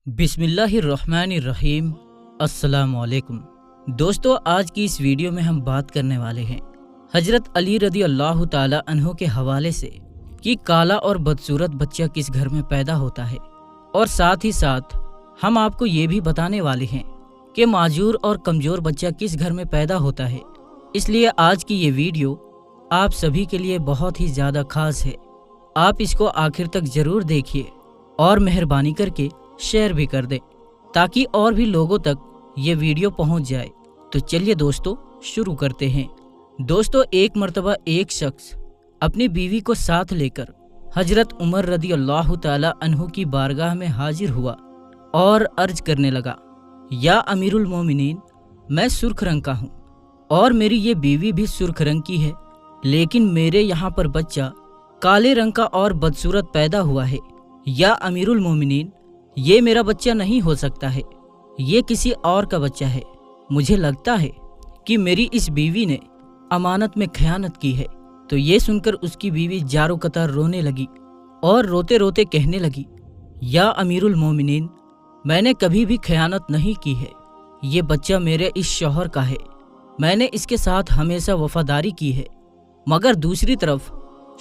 बिस्मिल्लाहिर्रहमानिर्रहीम। अस्सलाम वालेकुम। दोस्तों, आज की इस वीडियो में हम बात करने वाले हैं हजरत अली रदी अल्लाह ताला अन्हो के हवाले से कि काला और बदसूरत बच्चा किस घर में पैदा होता है, और साथ ही साथ हम आपको ये भी बताने वाले हैं कि माजूर और कमज़ोर बच्चा किस घर में पैदा होता है। इसलिए आज की ये वीडियो आप सभी के लिए बहुत ही ज़्यादा ख़ास है। आप इसको आखिर तक ज़रूर देखिए और मेहरबानी करके शेयर भी कर दें ताकि और भी लोगों तक ये वीडियो पहुंच जाए। तो चलिए दोस्तों, शुरू करते हैं। दोस्तों, एक मर्तबा एक शख्स अपनी बीवी को साथ लेकर हजरत उमर रदी अल्लाह ताला अन्हु की बारगाह में हाजिर हुआ और अर्ज करने लगा, या अमीरुल मोमिनीन, मैं सुर्ख रंग का हूँ और मेरी ये बीवी भी सुर्ख रंग की है, लेकिन मेरे यहाँ पर बच्चा काले रंग का और बदसूरत पैदा हुआ है। या अमीरुल मोमिनीन, ये मेरा बच्चा नहीं हो सकता है, ये किसी और का बच्चा है। मुझे लगता है कि मेरी इस बीवी ने अमानत में खयानत की है। तो ये सुनकर उसकी बीवी जारो कतार रोने लगी और रोते रोते कहने लगी, या अमीरुल मोमिनीन, मैंने कभी भी खयानत नहीं की है। ये बच्चा मेरे इस शौहर का है, मैंने इसके साथ हमेशा वफादारी की है। मगर दूसरी तरफ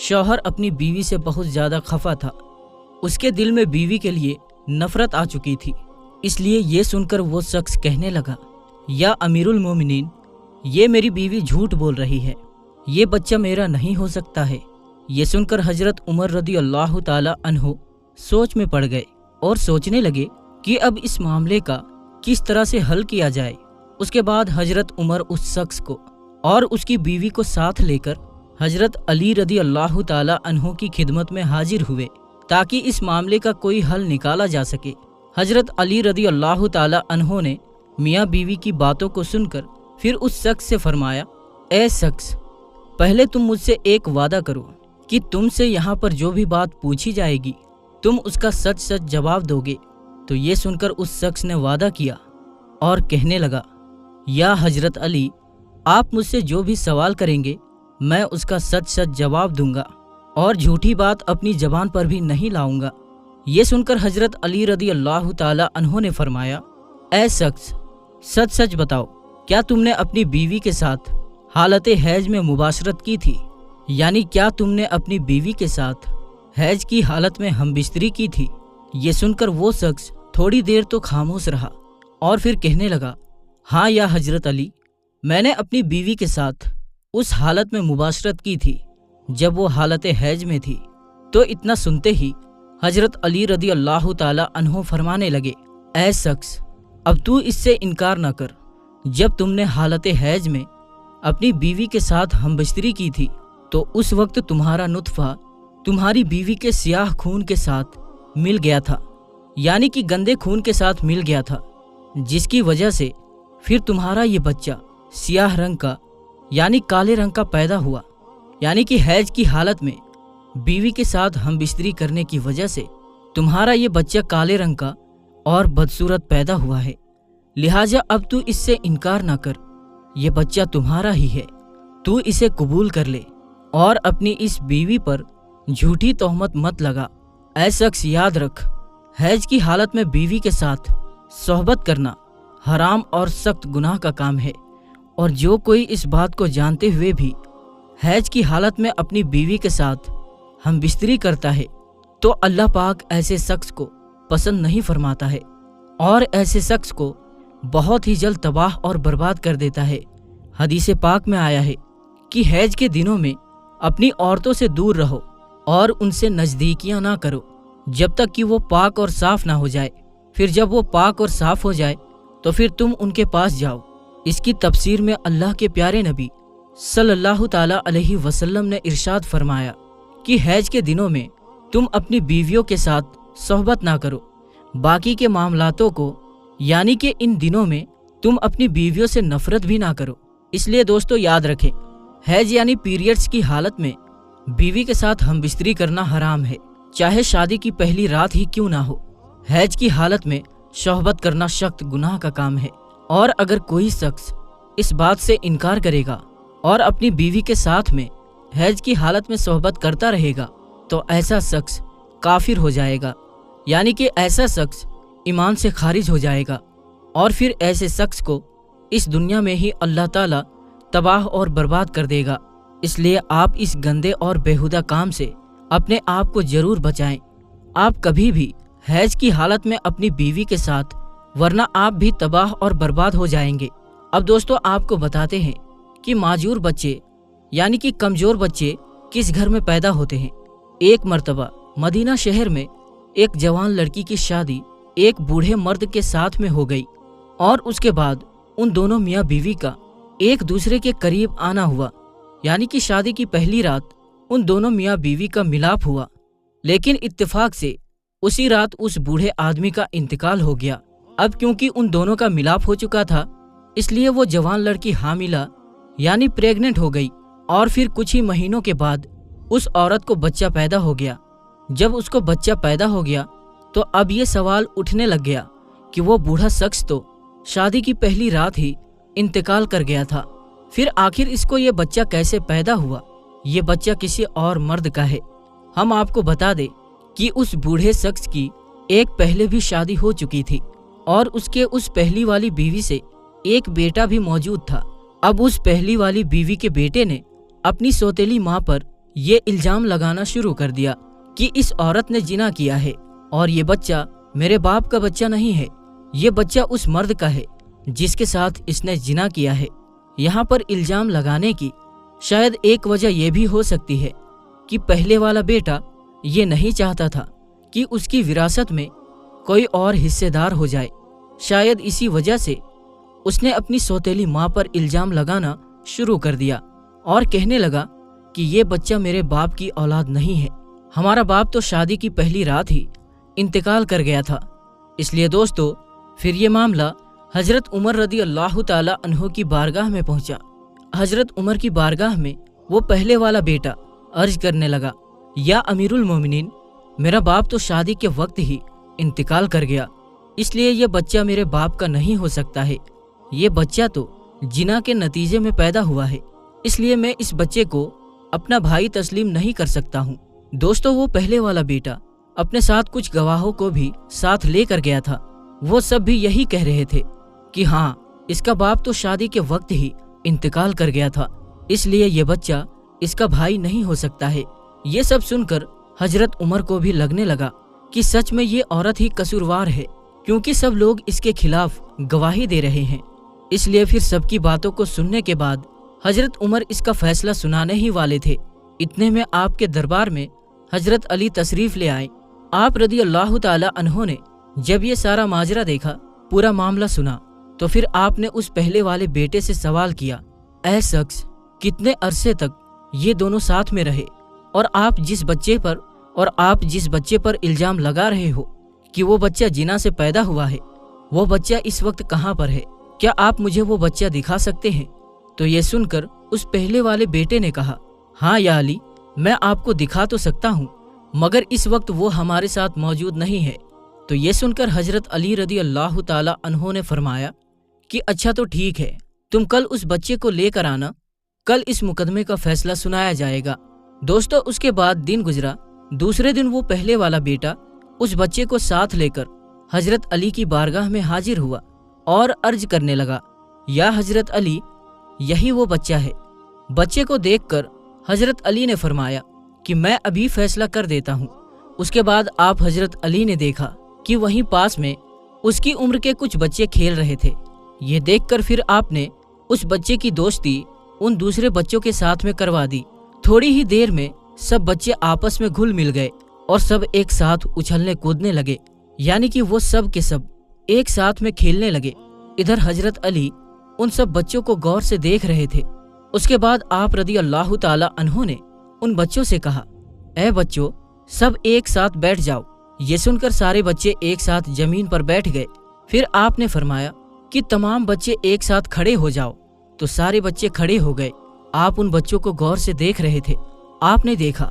शौहर अपनी बीवी से बहुत ज़्यादा खफा था, उसके दिल में बीवी के लिए नफरत आ चुकी थी। इसलिए ये सुनकर वो शख्स कहने लगा, या अमीरुल मोमिनीन, ये मेरी बीवी झूठ बोल रही है, ये बच्चा मेरा नहीं हो सकता है। ये सुनकर हजरत उमर रदी अल्लाह ताला अन्हो सोच में पड़ गए और सोचने लगे कि अब इस मामले का किस तरह से हल किया जाए। उसके बाद हजरत उमर उस शख्स को और उसकी बीवी को साथ लेकर हजरत अली रदी अल्लाह ताला अन्हो की खिदमत में हाजिर हुए ताकि इस मामले का कोई हल निकाला जा सके। हजरत अली रदी अल्लाह ताला अन्हो ने मियाँ बीवी की बातों को सुनकर फिर उस शख्स से फरमाया, ए शख्स, पहले तुम मुझसे एक वादा करो कि तुमसे यहाँ पर जो भी बात पूछी जाएगी तुम उसका सच सच जवाब दोगे। तो ये सुनकर उस शख्स ने वादा किया और कहने लगा, या हजरत अली, आप मुझसे जो भी सवाल करेंगे मैं उसका सच सच जवाब दूंगा और झूठी बात अपनी जबान पर भी नहीं लाऊंगा। ये सुनकर हजरत अली रदी अल्लाह ताला अन्हो ने फरमाया, ऐ शख्स, सच सच बताओ, क्या तुमने अपनी बीवी के साथ हालत हैज में मुबाशरत की थी? यानी क्या तुमने अपनी बीवी के साथ हैज की हालत में हमबिस्तरी की थी? ये सुनकर वो शख्स थोड़ी देर तो खामोश रहा और फिर कहने लगा, हाँ या हजरत अली, मैंने अपनी बीवी के साथ उस हालत में मुबाशरत की थी जब वो हालत हैज में थी। तो इतना सुनते ही हजरत अली रदी अल्लाह ताला अन्हो फरमाने लगे, ऐ शख्स, अब तू इससे इनकार न कर, जब तुमने हालत हैज में अपनी बीवी के साथ हमबस्तरी की थी तो उस वक्त तुम्हारा नुत्फा तुम्हारी बीवी के सियाह खून के साथ मिल गया था, यानी कि गंदे खून के साथ मिल गया था, जिसकी वजह से फिर तुम्हारा ये बच्चा सियाह रंग का यानी काले रंग का पैदा हुआ। यानी कि हैज की हालत में बीवी के साथ हमबिस्तरी करने की वजह से तुम्हारा ये बच्चा काले रंग का और बदसूरत पैदा हुआ है। लिहाजा अब तू इससे इनकार ना कर, ये बच्चा तुम्हारा ही है, तू इसे कबूल कर ले और अपनी इस बीवी पर झूठी तोहमत मत लगा। ऐ शख्स, याद रख, हैज की हालत में बीवी के साथ सोहबत करना हराम और सख्त गुनाह का काम है, और जो कोई इस बात को जानते हुए भी हैज की हालत में अपनी बीवी के साथ हम बिस्तरी करता है तो अल्लाह पाक ऐसे शख्स को पसंद नहीं फरमाता है और ऐसे शख्स को बहुत ही जल्द तबाह और बर्बाद कर देता है। हदीस पाक में आया है कि हैज के दिनों में अपनी औरतों से दूर रहो और उनसे नज़दीकियां ना करो जब तक कि वो पाक और साफ ना हो जाए। फिर जब वो पाक और साफ हो जाए तो फिर तुम उनके पास जाओ। इसकी तफसीर में अल्लाह के प्यारे नबी सल्लल्लाहु ताला अलैहि वसल्लम ने इरशाद फरमाया कि हैज के दिनों में तुम अपनी बीवियों के साथ सोहबत ना करो, बाकी के मामलातों को यानी कि इन दिनों में तुम अपनी बीवियों से नफरत भी ना करो। इसलिए दोस्तों, याद रखें, हैज यानी पीरियड्स की हालत में बीवी के साथ हमबिस्तरी करना हराम है, चाहे शादी की पहली रात ही क्यों ना हो। हैज की हालत में सोहबत करना सख्त गुनाह का काम है, और अगर कोई शख्स इस बात से इनकार करेगा और अपनी बीवी के साथ में हैज की हालत में सोहबत करता रहेगा तो ऐसा शख्स काफिर हो जाएगा। यानी कि ऐसा शख्स ईमान से खारिज हो जाएगा और फिर ऐसे शख्स को इस दुनिया में ही अल्लाह ताला तबाह और बर्बाद कर देगा। इसलिए आप इस गंदे और बेहुदा काम से अपने आप को जरूर बचाएं। आप कभी भी हैज की हालत में अपनी बीवी के साथ, वरना आप भी तबाह और बर्बाद हो जाएंगे। अब दोस्तों आपको बताते हैं कि माजूर बच्चे यानी कि कमजोर बच्चे किस घर में पैदा होते हैं। एक मर्तबा मदीना शहर में एक जवान लड़की की शादी एक बूढ़े मर्द के साथ में हो गई और उसके बाद उन दोनों मियाँ बीवी का एक दूसरे के करीब आना हुआ, यानी कि शादी की पहली रात उन दोनों मियाँ बीवी का मिलाप हुआ। लेकिन इत्तेफाक से उसी रात उस बूढ़े आदमी का इंतकाल हो गया। अब क्योंकि उन दोनों का मिलाप हो चुका था, इसलिए वो जवान लड़की हामिला यानी प्रेग्नेंट हो गई और फिर कुछ ही महीनों के बाद उस औरत को बच्चा पैदा हो गया। जब उसको बच्चा पैदा हो गया तो अब ये सवाल उठने लग गया कि वो बूढ़ा शख्स तो शादी की पहली रात ही इंतकाल कर गया था, फिर आखिर इसको ये बच्चा कैसे पैदा हुआ? ये बच्चा किसी और मर्द का है। हम आपको बता दें कि उस बूढ़े शख्स की एक पहले भी शादी हो चुकी थी और उसके उस पहली वाली बीवी से एक बेटा भी मौजूद था। अब उस पहली वाली बीवी के बेटे ने अपनी सौतेली माँ पर ये इल्जाम लगाना शुरू कर दिया कि इस औरत ने जिना किया है और ये बच्चा मेरे बाप का बच्चा नहीं है, ये बच्चा उस मर्द का है जिसके साथ इसने जिना किया है। यहाँ पर इल्जाम लगाने की शायद एक वजह यह भी हो सकती है कि पहले वाला बेटा ये नहीं चाहता था कि उसकी विरासत में कोई और हिस्सेदार हो जाए। शायद इसी वजह से उसने अपनी सौतेली माँ पर इल्जाम लगाना शुरू कर दिया और कहने लगा कि ये बच्चा मेरे बाप की औलाद नहीं है, हमारा बाप तो शादी की पहली रात ही इंतकाल कर गया था। इसलिए दोस्तों फिर ये मामला हजरत उमर रदी अल्लाह ताला अन्हो की बारगाह में पहुंचा। हजरत उमर की बारगाह में वो पहले वाला बेटा अर्ज करने लगा, या अमीरुल मोमिनीन, मेरा बाप तो शादी के वक्त ही इंतकाल कर गया, इसलिए ये बच्चा मेरे बाप का नहीं हो सकता है। ये बच्चा तो जिना के नतीजे में पैदा हुआ है, इसलिए मैं इस बच्चे को अपना भाई तस्लीम नहीं कर सकता हूँ। दोस्तों वो पहले वाला बेटा अपने साथ कुछ गवाहों को भी साथ लेकर गया था। वो सब भी यही कह रहे थे कि हाँ, इसका बाप तो शादी के वक्त ही इंतकाल कर गया था, इसलिए ये बच्चा इसका भाई नहीं हो सकता है। ये सब सुनकर हजरत उमर को भी लगने लगा कि सच में ये औरत ही कसूरवार है, क्योंकि सब लोग इसके खिलाफ गवाही दे रहे हैं। इसलिए फिर सबकी बातों को सुनने के बाद हजरत उमर इसका फैसला सुनाने ही वाले थे। इतने में आपके दरबार में हजरत अली तशरीफ ले आए। आप रदी अल्लाह ताला अन्हो ने जब ये सारा माजरा देखा, पूरा मामला सुना, तो फिर आपने उस पहले वाले बेटे से सवाल किया, ऐ शख्स, कितने अरसे तक ये दोनों साथ में रहे और आप जिस बच्चे पर इल्जाम लगा रहे हो कि वो बच्चा जिना से पैदा हुआ है, वो बच्चा इस वक्त कहाँ पर है? क्या आप मुझे वो बच्चा दिखा सकते हैं? तो ये सुनकर उस पहले वाले बेटे ने कहा, हाँ या अली, मैं आपको दिखा तो सकता हूँ, मगर इस वक्त वो हमारे साथ मौजूद नहीं है। तो ये सुनकर हजरत अली रदी अल्लाह ताला अन्हो ने फरमाया कि अच्छा तो ठीक है, तुम कल उस बच्चे को लेकर आना, कल इस मुकदमे का फैसला सुनाया जाएगा। दोस्तों उसके बाद दिन गुजरा। दूसरे दिन वो पहले वाला बेटा उस बच्चे को साथ लेकर हजरत अली की बारगाह में हाजिर हुआ और अर्ज करने लगा, या हजरत अली, यही वो बच्चा है। बच्चे को देखकर हजरत अली ने फरमाया कि मैं अभी फैसला कर देता हूँ। उसके बाद आप हजरत अली ने देखा कि वहीं पास में उसकी उम्र के कुछ बच्चे खेल रहे थे। ये देखकर फिर आपने उस बच्चे की दोस्ती उन दूसरे बच्चों के साथ में करवा दी। थोड़ी ही देर में सब बच्चे आपस में घुल मिल गए और सब एक साथ उछलने कूदने लगे, यानी कि वो सब के सब एक साथ में खेलने लगे। इधर हजरत अली उन सब बच्चों को गौर से देख रहे थे। उसके बाद आप रदी अल्लाह ताला अन्हो ने उन बच्चों से कहा, ऐ बच्चों, सब एक साथ बैठ जाओ। ये सुनकर सारे बच्चे एक साथ जमीन पर बैठ गए। फिर आपने फरमाया कि तमाम बच्चे एक साथ खड़े हो जाओ। तो सारे बच्चे खड़े हो गए। आप उन बच्चों को गौर से देख रहे थे। आपने देखा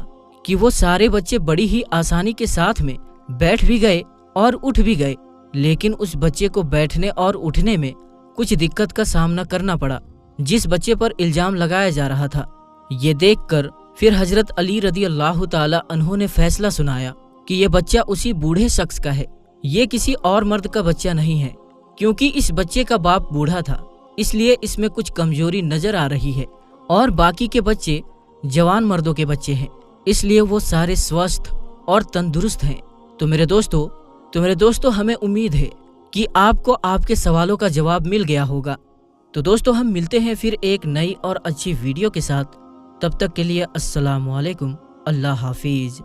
कि वो सारे बच्चे बड़ी ही आसानी के साथ में बैठ भी गए और उठ भी गए, लेकिन उस बच्चे को बैठने और उठने में कुछ दिक्कत का सामना करना पड़ा, जिस बच्चे पर इल्जाम लगाया जा रहा था। ये देखकर फिर हजरत अली रदी अल्लाह ताला अन्हो ने फैसला सुनाया कि ये बच्चा उसी बूढ़े शख्स का है یہ کسی اور مرد کا بچہ نہیں ہے، کیونکہ اس بچے کا باپ بوڑھا تھا، اس لیے اس میں کچھ کمزوری نظر آ رہی ہے، اور باقی کے بچے جوان مردوں کے بچے ہیں، اس لیے وہ سارے سوستھ اور تندرست ہیں۔ تو میرے دوستو ہمیں امید ہے کہ آپ کو آپ کے سوالوں کا جواب مل گیا ہوگا۔ تو دوستو ہم ملتے ہیں پھر ایک نئی اور اچھی ویڈیو کے ساتھ، تب تک کے لیے السلام علیکم، اللہ حافظ۔